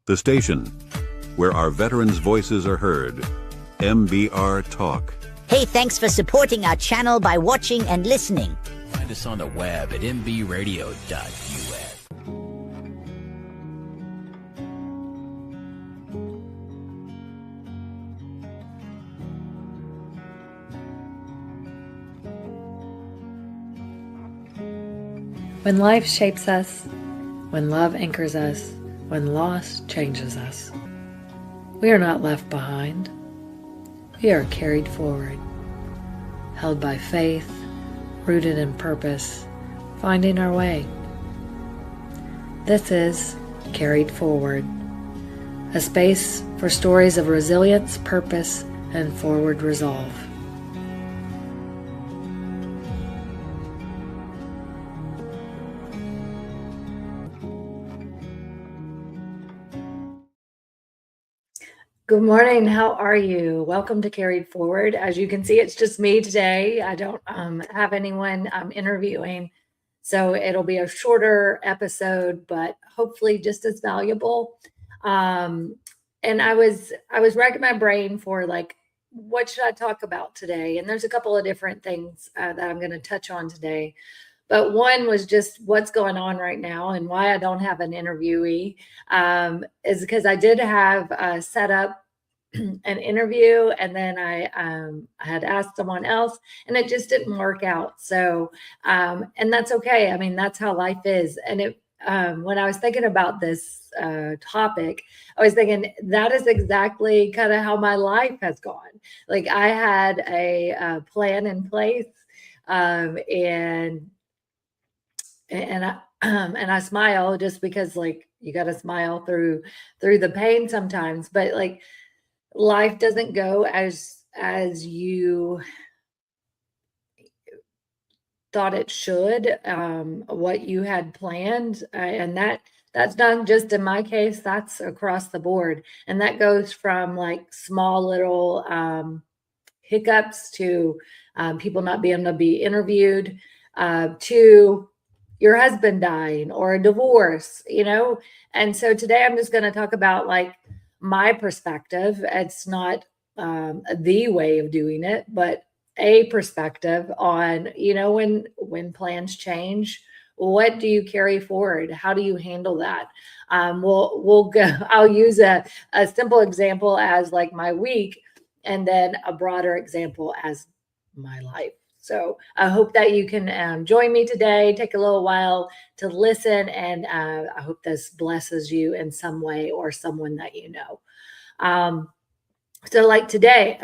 The station where our veterans' voices are heard. MBR Talk. Hey, thanks for supporting our channel by watching and listening. Find us on the web at mbradio.us. When life shapes us, when love anchors us, when loss changes us, we are not left behind. We are carried forward, held by faith, rooted in purpose, finding our way. This is Carried Forward, a space for stories of resilience, purpose, and forward resolve. Good morning. How are you? Welcome to Carried Forward. As you can see, it's just me today. I don't have anyone interviewing, so it'll be a shorter episode, but hopefully just as valuable. And I was racking my brain for like, what should I talk about today? And there's a couple of different things that I'm going to touch on today. But one was just what's going on right now and why I don't have an interviewee is because I did have set up an interview, and then I had asked someone else, and it just didn't work out. So, and that's okay. I mean, that's how life is. And it when I was thinking about this topic, I was thinking that is exactly kind of how my life has gone. Like I had a plan in place, and I smile just because like you got to smile through the pain sometimes, but like life doesn't go as you thought it should, what you had planned, and that's not just in my case, that's across the board, and that goes from like small little hiccups to people not being able to be interviewed, to your husband dying or a divorce, and so today I'm just going to talk about like my perspective. It's not the way of doing it, but a perspective on, when plans change, what do you carry forward? How do you handle that? We'll go, I'll use a simple example as like my week, and then a broader example as my life. So I hope that you can join me today, take a little while to listen, and I hope this blesses you in some way or someone that you know. So like today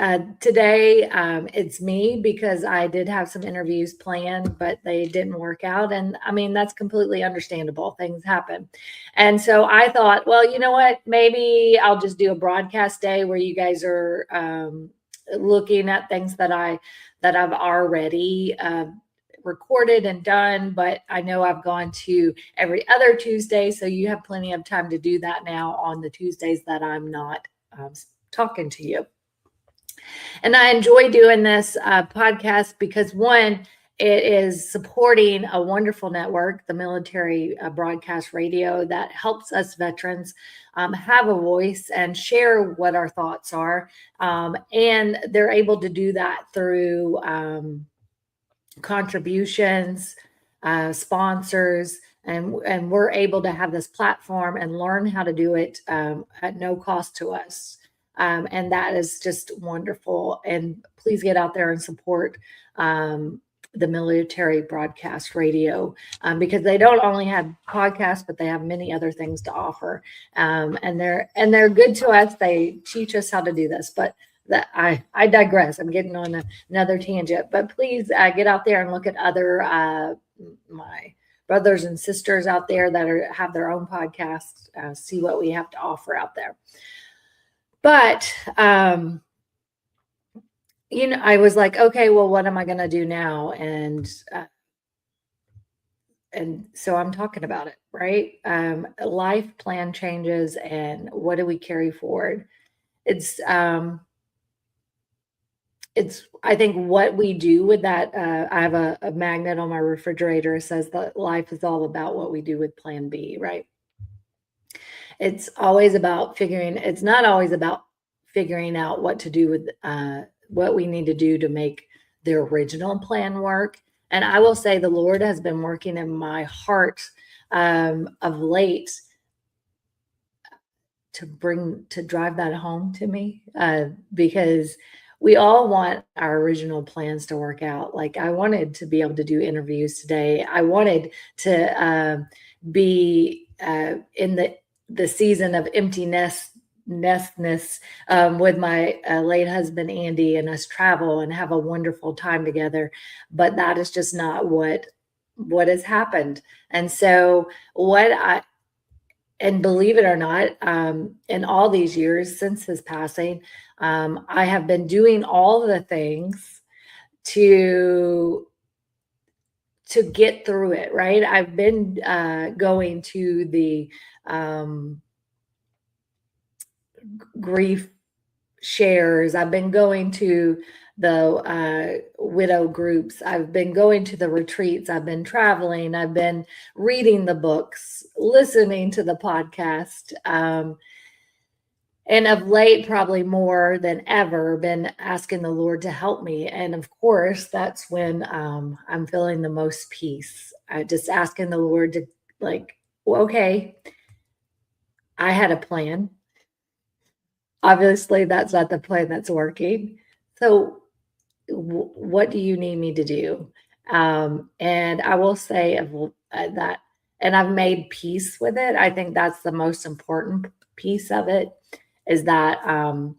it's me because I did have some interviews planned, but they didn't work out. And I mean, that's completely understandable. Things happen. And so I thought, well, you know what, maybe I'll just do a broadcast day where you guys are looking at things that I've already recorded and done, but I know I've gone to every other Tuesday, so you have plenty of time to do that now on the Tuesdays that I'm not talking to you. And I enjoy doing this podcast because one, it is supporting a wonderful network, the Military Broadcast Radio, that helps us veterans have a voice and share what our thoughts are. And they're able to do that through contributions, sponsors, and we're able to have this platform and learn how to do it at no cost to us. And that is just wonderful. And please get out there and support the Military Broadcast Radio, because they don't only have podcasts, but they have many other things to offer. And they're good to us. They teach us how to do this, but that I digress. I'm getting on another tangent, but please get out there and look at other my brothers and sisters out there that have their own podcasts, see what we have to offer out there. But, I was like, okay, well, what am I going to do now? And so I'm talking about it, right? Life plan changes, and what do we carry forward? It's I think what we do with that, I have a magnet on my refrigerator that says that life is all about what we do with plan B, right? it's always about it's not always about figuring out what to do with what we need to do to make the original plan work. And I will say the Lord has been working in my heart of late to drive that home to me, because we all want our original plans to work out. Like, I wanted to be able to do interviews today. I wanted to be in the season of empty nestness with my late husband Andy, and us travel and have a wonderful time together. But that is just not what has happened. And so and believe it or not, in all these years since his passing, I have been doing all the things to get through it, right? I've been going to the grief shares. I've been going to the widow groups. I've been going to the retreats. I've been traveling. I've been reading the books, listening to the podcast. And of late, probably more than ever, been asking the Lord to help me. And of course, that's when I'm feeling the most peace. Just asking the Lord to, like, well, okay, I had a plan. Obviously, that's not the plan that's working. So what do you need me to do? And I will say that, and I've made peace with it. I think that's the most important piece of it, is that, and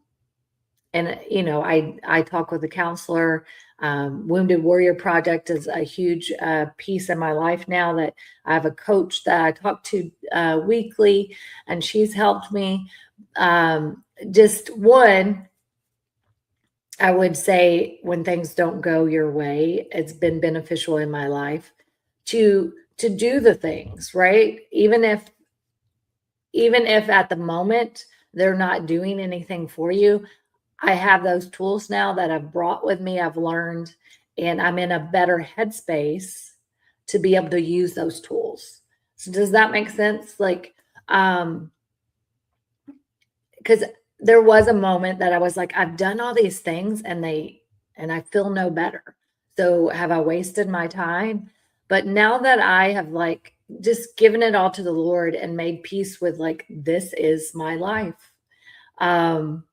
I talk with a counselor. Wounded Warrior Project is a huge piece in my life now, that I have a coach that I talk to weekly, and she's helped me. Just one, I would say, when things don't go your way, it's been beneficial in my life to do the things, right? Even if at the moment they're not doing anything for you, I have those tools now that I've brought with me, I've learned, and I'm in a better headspace to be able to use those tools. So does that make sense? Like, because there was a moment that I was like, I've done all these things and I feel no better. So have I wasted my time? But now that I have, like, just given it all to the Lord and made peace with, like, this is my life. And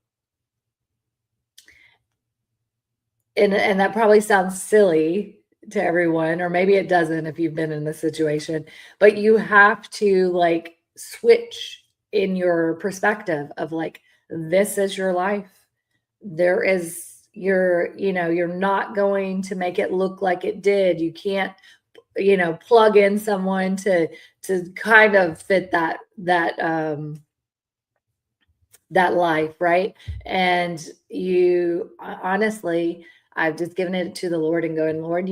that probably sounds silly to everyone, or maybe it doesn't if you've been in this situation, but you have to, like, switch in your perspective of, like, this is your life. You're not going to make it look like it did. You can't, plug in someone to kind of fit that life, right? And you, honestly, I've just given it to the Lord and going, Lord,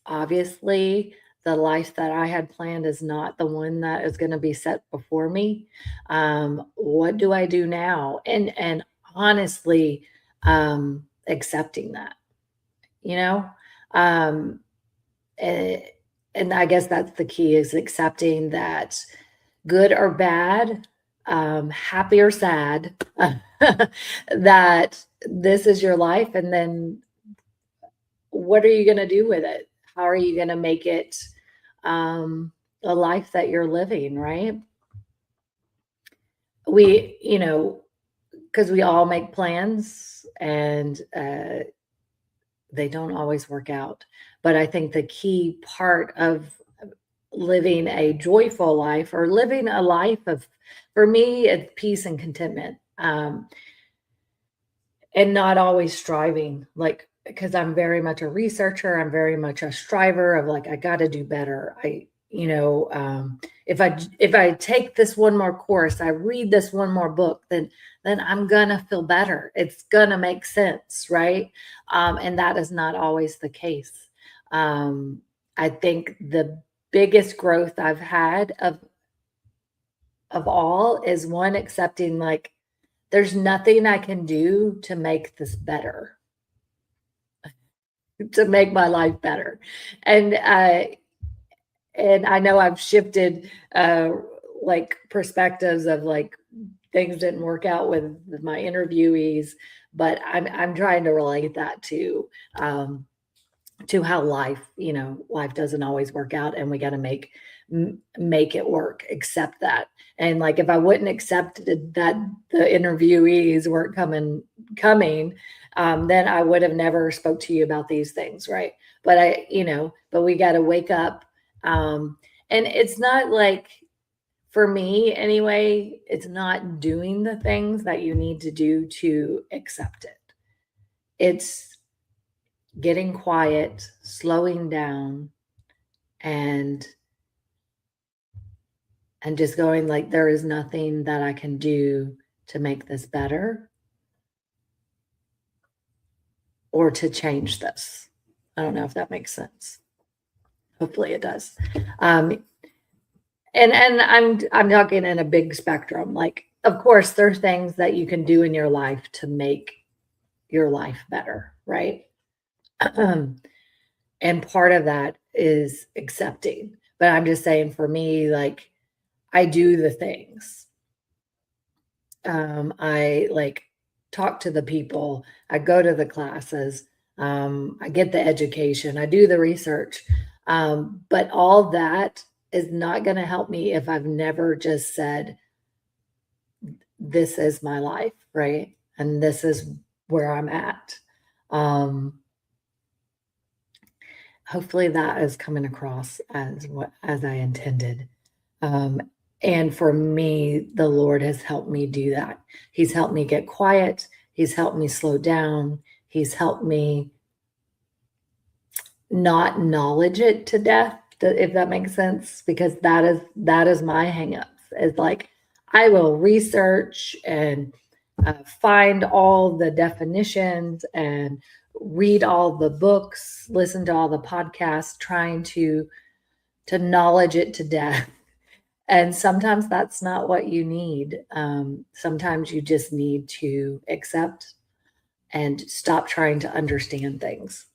obviously the life that I had planned is not the one that is going to be set before me. What do I do now? And honestly, accepting that, and I guess that's the key, is accepting that, good or bad, happy or sad, that this is your life. And then what are you going to do with it? How are you going to make it a life that you're living, right? Because we all make plans, and they don't always work out. But I think the key part of living a joyful life, or living a life of, for me, it's peace and contentment, and not always striving, like, because I'm very much a researcher. I'm very much a striver of, like, I got to do better. If I take this one more course, I read this one more book, then I'm gonna feel better. It's gonna make sense, right? And that is not always the case. I think the biggest growth I've had of all is, one, accepting, like, there's nothing I can do to make this better, to make my life better. And and I know I've shifted like perspectives of like things didn't work out with my interviewees, but I'm trying to relate that to how life, life doesn't always work out, and we got to make it work. Accept that. And like, if I wouldn't accept that the interviewees weren't coming, then I would have never spoke to you about these things, right? But but we got to wake up. And it's not like, for me anyway, it's not doing the things that you need to do to accept it. It's getting quiet, slowing down, and just going like, there is nothing that I can do to make this better or to change this. I don't know if that makes sense. Hopefully it does. And I'm talking in a big spectrum. Like, of course, there's things that you can do in your life to make your life better, right? And part of that is accepting. But I'm just saying, for me, like, I do the things. I like talk to the people. I go to the classes. I get the education. I do the research. But all that is not going to help me if I've never just said, this is my life, right? And this is where I'm at. Hopefully that is coming across as I intended. And for me, the Lord has helped me do that. He's helped me get quiet. He's helped me slow down. He's helped me not knowledge it to death, if that makes sense, because that is my hangup. It's like, I will research and find all the definitions and read all the books, listen to all the podcasts, trying to knowledge it to death. And sometimes that's not what you need. Sometimes you just need to accept and stop trying to understand things.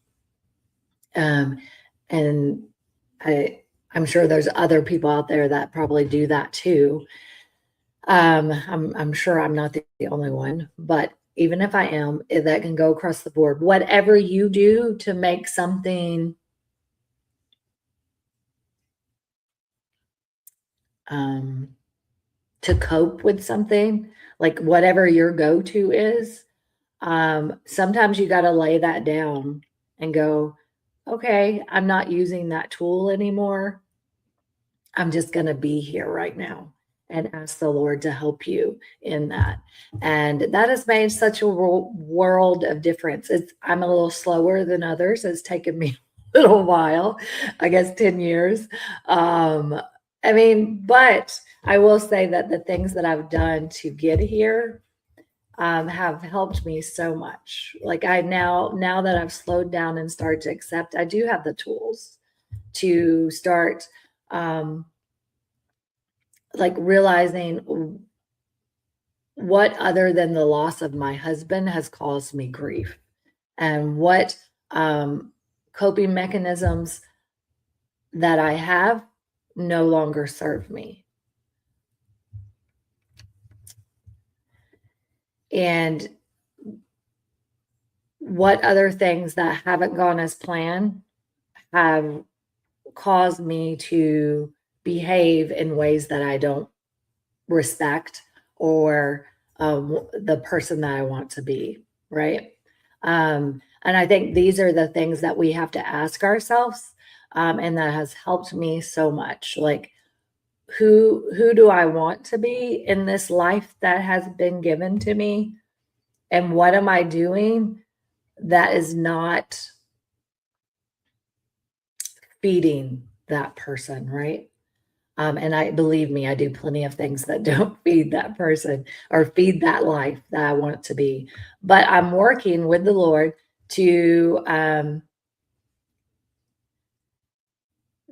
And I'm sure there's other people out there that probably do that too. I'm sure I'm not the only one, but even if I am, that can go across the board. Whatever you do to make something to cope with something, like whatever your go-to is, sometimes you got to lay that down and go, okay, I'm not using that tool anymore. I'm just going to be here right now and ask the Lord to help you in that. And that has made such a world of difference. I'm a little slower than others. It's taken me a little while, I guess 10 years. But I will say that the things that I've done to get here have helped me so much. Like, now that I've slowed down and started to accept, I do have the tools to start like realizing what other than the loss of my husband has caused me grief, and what coping mechanisms that I have no longer serve me. And what other things that haven't gone as planned have caused me to behave in ways that I don't respect, or the person that I want to be, right? And I think these are the things that we have to ask ourselves, and that has helped me so much. Like, who do I want to be in this life that has been given to me? And what am I doing that is not feeding that person, right? And believe me, I do plenty of things that don't feed that person or feed that life that I want it to be. But I'm working with the Lord to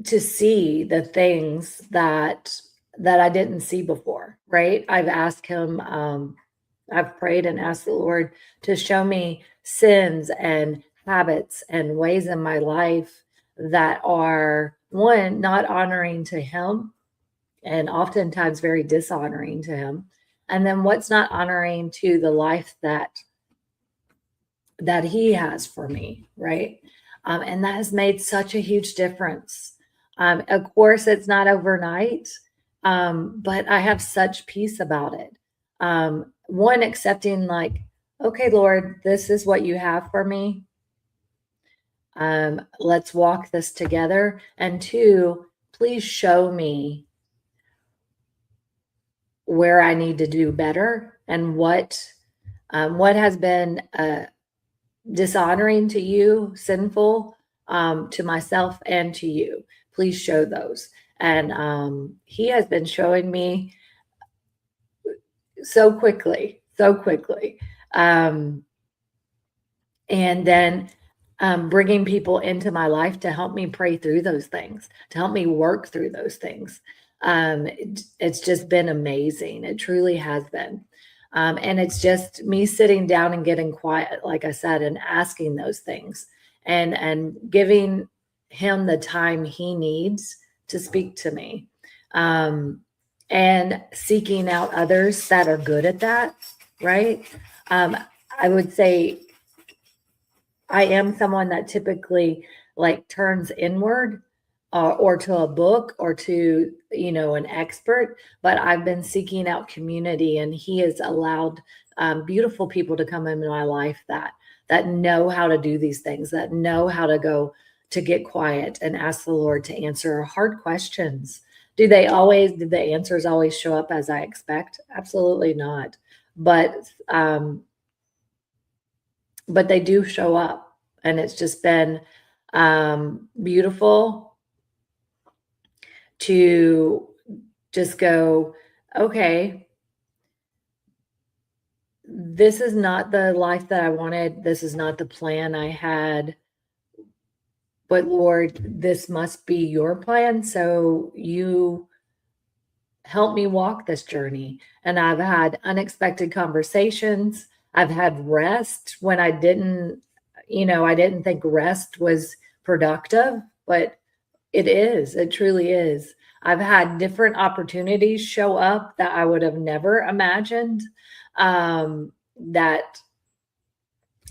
see the things that I didn't see before, right? I've asked him, I've prayed and asked the Lord to show me sins and habits and ways in my life that are one, not honoring to him, and oftentimes very dishonoring to him. And then what's not honoring to the life that he has for me, right? And that has made such a huge difference. Of course, it's not overnight, but I have such peace about it. One, accepting, like, okay, Lord, this is what you have for me. Let's walk this together. And two, please show me where I need to do better and what has been dishonoring to you, sinful, to myself and to you. Please show those. And he has been showing me so quickly, so quickly. And then bringing people into my life to help me pray through those things, to help me work through those things. It's just been amazing. It truly has been. And it's just me sitting down and getting quiet, like I said, and asking those things and giving him the time he needs to speak to me. And seeking out others that are good at that, right? I would say I am someone that typically like turns inward, or to a book or to, an expert, but I've been seeking out community, and he has allowed beautiful people to come into my life that know how to do these things, that know how to go to get quiet and ask the Lord to answer hard questions. Did the answers always show up as I expect? Absolutely not. But they do show up, and it's just been beautiful to just go, okay, this is not the life that I wanted. This is not the plan I had. But Lord, this must be your plan. So you help me walk this journey. And I've had unexpected conversations. I've had rest when I didn't think rest was productive, but it is. It truly is. I've had different opportunities show up that I would have never imagined, that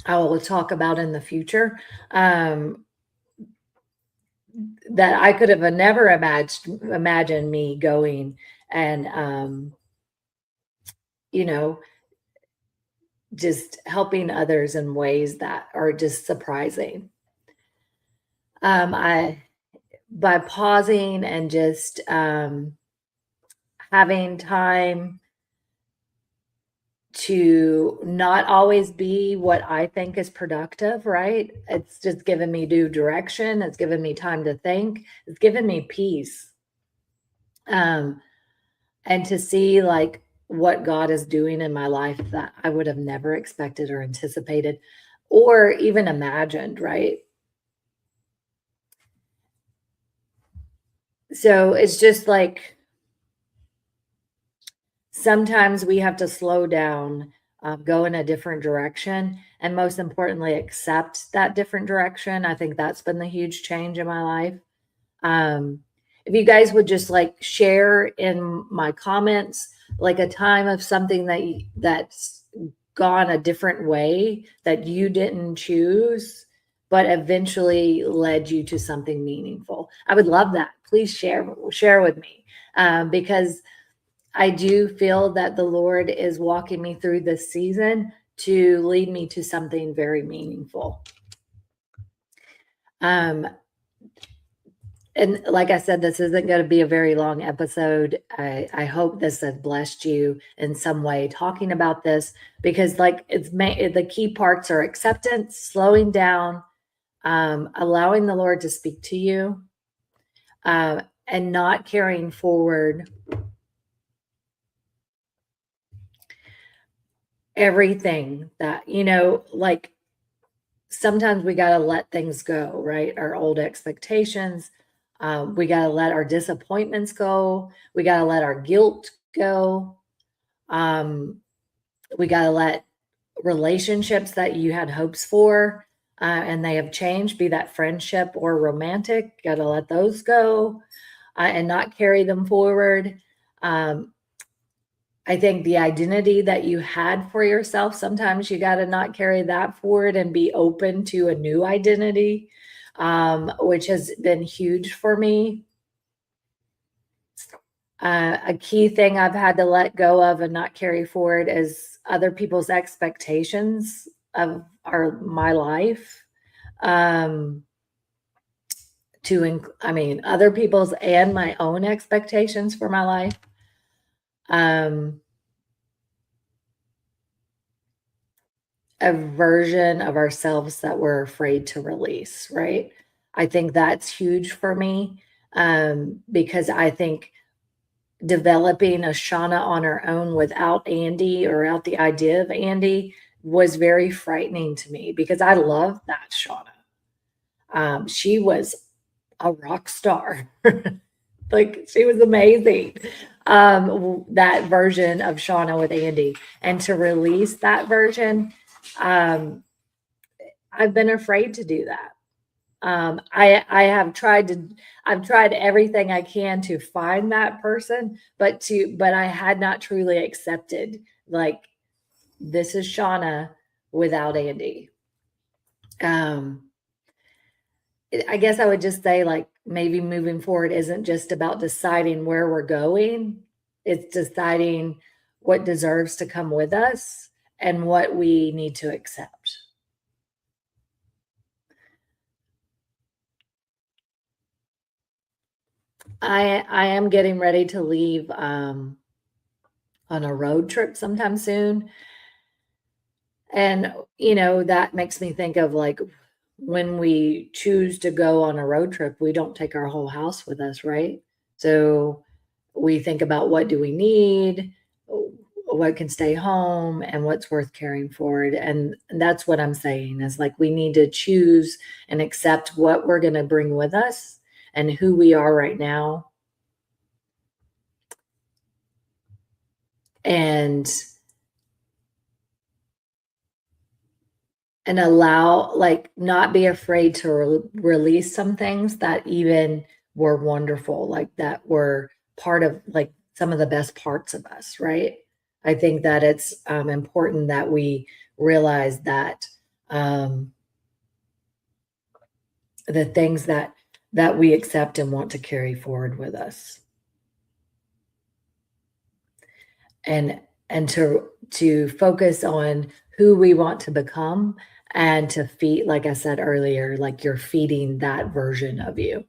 I will talk about in the future, that I could have never imagined me going and, just helping others in ways that are just surprising. By pausing and just having time to not always be what I think is productive, right? It's just given me new direction. It's given me time to think. It's given me peace. And to see like what God is doing in my life that I would have never expected or anticipated or even imagined, right? So it's just like sometimes we have to slow down, go in a different direction, and most importantly, accept that different direction. I think that's been the huge change in my life. If you guys would just like share in my comments, like a time of something that's gone a different way that you didn't choose, but eventually led you to something meaningful. I would love that. Please share with me, because I do feel that the Lord is walking me through this season to lead me to something very meaningful. And like I said, this isn't going to be a very long episode. I hope this has blessed you in some way talking about this, because like the key parts are acceptance, slowing down, allowing the Lord to speak to you, and not carrying forward everything that, like sometimes we got to let things go, right? Our old expectations. We got to let our disappointments go. We got to let our guilt go. We got to let relationships that you had hopes for and they have changed, be that friendship or romantic, got to let those go and not carry them forward. I think the identity that you had for yourself, sometimes you got to not carry that forward and be open to a new identity, which has been huge for me. A key thing I've had to let go of and not carry forward is other people's expectations of my life. Other people's and my own expectations for my life. A version of ourselves that we're afraid to release, right? I think that's huge for me, because I think developing a Shauna on her own without Andy or without the idea of Andy was very frightening to me, because I loved that Shauna. She was a rock star. Like, she was amazing. That version of Shauna with Andy, and to release that version, I've been afraid to do that. I've tried everything I can to find that person, but I had not truly accepted, like, this is Shauna without Andy. I guess I would just say, like, maybe moving forward isn't just about deciding where we're going. It's deciding what deserves to come with us and what we need to accept. I am getting ready to leave on a road trip sometime soon. And, that makes me think of, like, when we choose to go on a road trip, we don't take our whole house with us, right? So we think about, what do we need, what can stay home, and what's worth carrying forward. And that's what I'm saying, is, like, we need to choose and accept what we're going to bring with us and who we are right now. And allow, like, not be afraid to release some things that even were wonderful, like, that were part of, like, some of the best parts of us, right? I think that it's important that we realize that the things that we accept and want to carry forward with us, and to focus on who we want to become, and to feed, like I said earlier, like, you're feeding that version of you.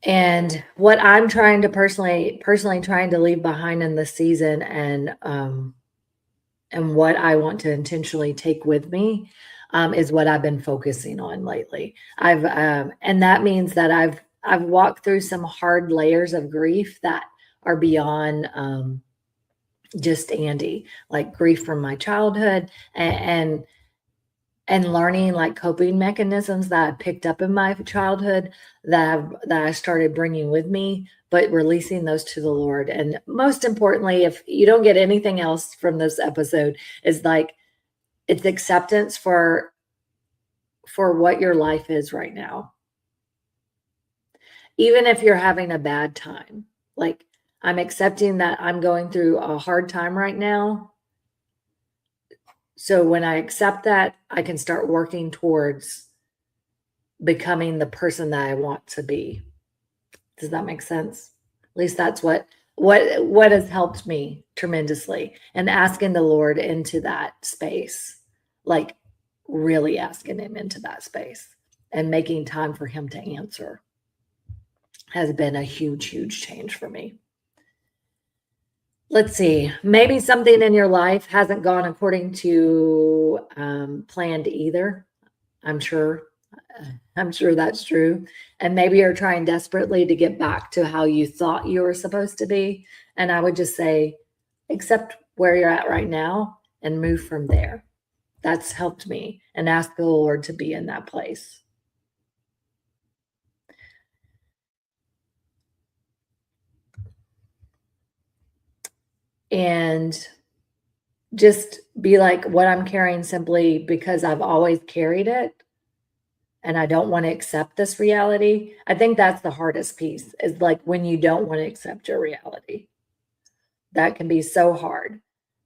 And what I'm trying to personally trying to leave behind in this season, and what I want to intentionally take with me, is what I've been focusing on lately. And that means that I've walked through some hard layers of grief that are beyond just Andy, like grief from my childhood, and learning, like, coping mechanisms that I picked up in my childhood that I started bringing with me, but releasing those to the Lord. And most importantly, if you don't get anything else from this episode, is, like, it's acceptance for what your life is right now. Even if you're having a bad time, like, I'm accepting that I'm going through a hard time right now. So when I accept that, I can start working towards becoming the person that I want to be. Does that make sense? At least that's what has helped me tremendously, and asking the Lord into that space, like, really asking him into that space and making time for him to answer, has been a huge change for me. Let's see. Maybe something in your life hasn't gone according to planned either. I'm sure that's true. And maybe you're trying desperately to get back to how you thought you were supposed to be. And I would just say, accept where you're at right now and move from there. That's helped me, and ask the Lord to be in that place. And just be like, what I'm carrying simply because I've always carried it and I don't want to accept this reality. I think that's the hardest piece, is like when you don't want to accept your reality. That can be so hard.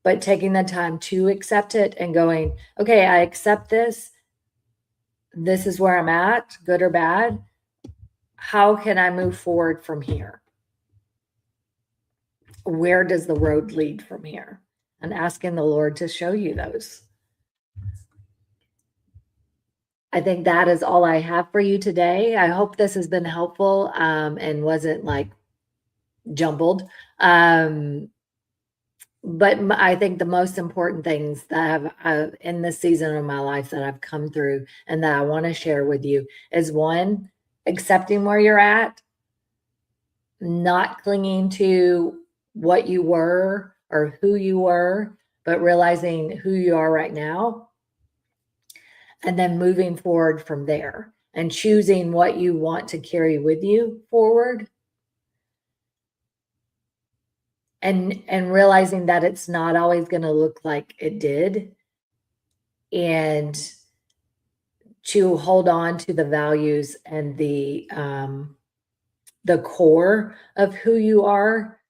But taking the time to accept it and going, okay, I accept this. This is where I'm at, good or bad. How can I move forward from here? Where does the road lead from here? And asking the Lord to show you those. I think that is all I have for you today. I hope this has been helpful and wasn't like jumbled. But I think the most important things that I've in this season of my life that I've come through and that I want to share with you is, one, accepting where you're at, not clinging to what you were or who you were, but realizing who you are right now, and then moving forward from there and choosing what you want to carry with you forward. And realizing that it's not always going to look like it did, and to hold on to the values and the core of who you are,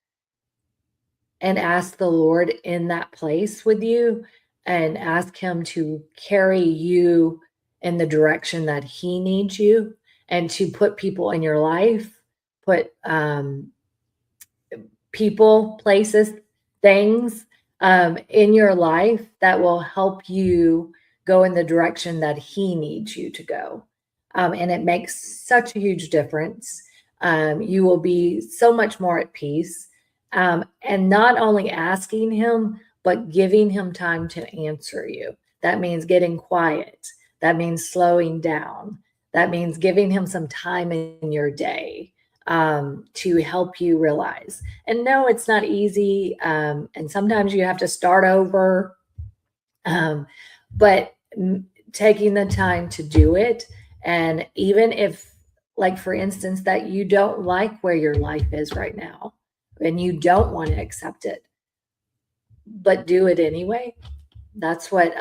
and ask the Lord in that place with you and ask him to carry you in the direction that he needs you, and to put people in your life, put people, places, things in your life that will help you go in the direction that he needs you to go. And it makes such a huge difference. You will be so much more at peace. And not only asking him, but giving him time to answer you. That means getting quiet. That means slowing down. That means giving him some time in your day to help you realize. And no, it's not easy. And sometimes you have to start over. But taking the time to do it. And even if, like, for instance, that you don't like where your life is right now and you don't want to accept it, but do it anyway. That's what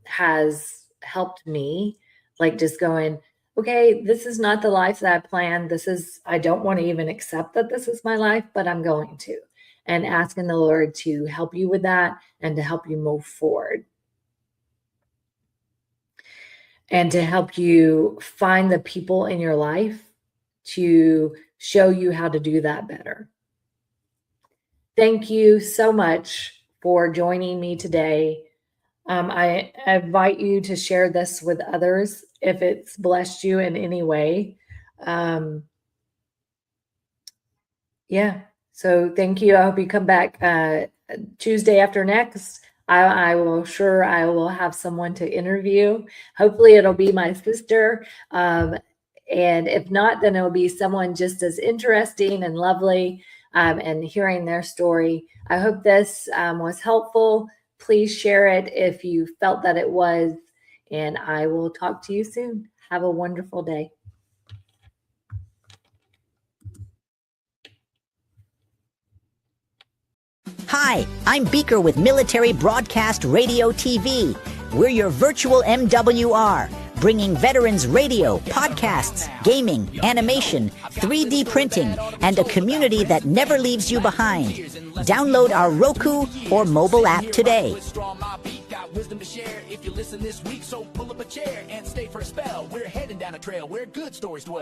has helped me. Like, just going, okay, this is not the life that I planned. I don't want to even accept that this is my life, but I'm going to. And asking the Lord to help you with that and to help you move forward. And to help you find the people in your life to show you how to do that better. Thank you so much for joining me today. I invite you to share this with others if it's blessed you in any way. Yeah. So thank you. I hope you come back Tuesday after next. I will have someone to interview. Hopefully it'll be my sister. And if not, then it'll be someone just as interesting and lovely, and hearing their story. I hope this was helpful. Please share it if you felt that it was, and I will talk to you soon. Have a wonderful day. Hi, I'm Beaker with Military Broadcast Radio TV. We're your virtual MWR, bringing veterans radio, podcasts, gaming, animation, 3D printing, and a community that never leaves you behind. Download our Roku or mobile app today. Wisdom to share if you listen this week, so pull up a chair and stay for a spell. We're heading down a trail where good stories dwell.